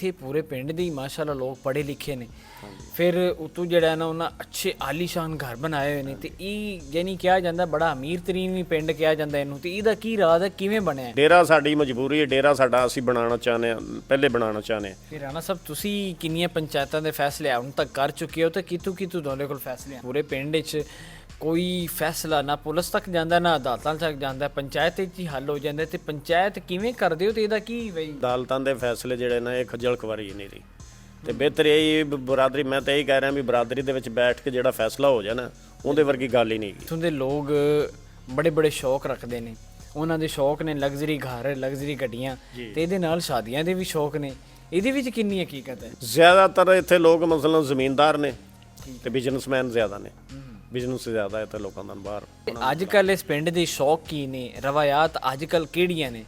ਇੱਥੇ ਪੂਰੇ ਪਿੰਡ ਦੇ ਹੀ ਮਾਸ਼ਾਅੱਲਾ ਲੋਕ ਪੜ੍ਹੇ ਲਿਖੇ ਨੇ, ਫਿਰ ਉਤੋਂ ਜਿਹੜਾ ਨਾ ਉਹਨਾਂ ਅੱਛੇ ਆਲੀਸ਼ਾਨ ਘਰ ਬਣਾਏ ਹੋਏ ਨੇ, ਤੇ ਇਹ ਯਾਨੀ ਕਿਹਾ ਜਾਂਦਾ ਬੜਾ ਅਮੀਰ ਤਰੀਨ ਵੀ ਪਿੰਡ ਕਿਹਾ ਜਾਂਦਾ ਇਹਨੂੰ, ਤੇ ਇਹਦਾ ਕੀ ਰਾਜ਼ ਹੈ, ਕਿਵੇਂ ਬਣਿਆ? ਡੇਰਾ ਸਾਡੀ ਮਜਬੂਰੀ ਹੈ, ਡੇਰਾ ਸਾਡਾ ਅਸੀਂ ਬਣਾਉਣਾ ਚਾਹੁੰਦੇ ਹਾਂ, ਪਹਿਲੇ ਬਣਾਉਣਾ ਚਾਹੁੰਦੇ ਹਾਂ। ਫਿਰ ਰਾਣਾ ਸਾਹਿਬ ਤੁਸੀਂ ਕਿੰਨੀਆਂ ਪੰਚਾਇਤਾਂ ਦੇ ਫੈਸਲੇ ਹੁਣ ਤੱਕ ਕਰ ਚੁੱਕੇ ਹੋ, ਤੇ ਕਿਤੋਂ ਤੁਹਾਡੇ ਕੋਲ ਫੈਸਲੇ ਪੂਰੇ ਪਿੰਡ 'ਚ ਕੋਈ ਫੈਸਲਾ ਨਾ ਪੁਲਿਸ ਤੱਕ ਜਾਂਦਾ ਨਾ ਅਦਾਲਤਾਂ ਤੱਕ ਜਾਂਦਾ, ਪੰਚਾਇਤ ਵਿੱਚ ਹੀ ਹੱਲ ਹੋ ਜਾਂਦਾ, ਤੇ ਪੰਚਾਇਤ ਕਿਵੇਂ ਕਰਦੇ ਹੋ ਤੇ ਇਹਦਾ ਕੀ ਬਈ? ਅਦਾਲਤਾਂ ਦੇ ਫੈਸਲੇ ਜਿਹੜੇ ਨੇ ਇਹ ਖੱਜਲ ਖਵਾਰੀ ਨਹੀਂ ਰਹੀ, ਤੇ ਬਿਹਤਰ ਇਹ ਬਰਾਦਰੀ, ਮੈਂ ਤਾਂ ਇਹੀ ਕਹਿ ਰਿਹਾ ਵੀ ਬਰਾਦਰੀ ਦੇ ਵਿੱਚ ਬੈਠ ਕੇ ਜਿਹੜਾ ਫੈਸਲਾ ਹੋ ਜਾਏ ਨਾ, ਉਹਦੇ ਵਰਗੀ ਗੱਲ ਹੀ ਨਹੀਂ। ਇੱਥੋਂ ਦੇ ਲੋਕ ਬੜੇ ਬੜੇ ਸ਼ੌਕ ਰੱਖਦੇ ਨੇ, ਉਹਨਾਂ ਦੇ ਸ਼ੌਕ ਨੇ ਲਗਜ਼ਰੀ ਘਰ, ਲਗਜ਼ਰੀ ਗੱਡੀਆਂ, ਤੇ ਇਹਦੇ ਨਾਲ ਸ਼ਾਦੀਆਂ ਦੇ ਵੀ ਸ਼ੌਕ ਨੇ, ਇਹਦੇ ਵਿੱਚ ਕਿੰਨੀ ਹਕੀਕਤ ਹੈ? ਜ਼ਿਆਦਾਤਰ ਇੱਥੇ ਲੋਕ ਮਸਲਨ ਜ਼ਮੀਨਦਾਰ ਨੇ ਤੇ ਬਿਜ਼ਨਸਮੈਨ ਜ਼ਿਆਦਾ ਨੇ, ਬਿਜ਼ਨਸ ਜ਼ਿਆਦਾ ਹੈ ਇੱਥੇ ਲੋਕਾਂ ਦਾ ਬਾਹਰ। ਅੱਜ ਕੱਲ੍ਹ ਇਸ ਪਿੰਡ ਦੇ ਸ਼ੌਕ ਕੀ ਨੇ, ਰਵਾਇਤ ਅੱਜ ਕੱਲ੍ਹ ਕਿਹੜੀਆਂ ਨੇ?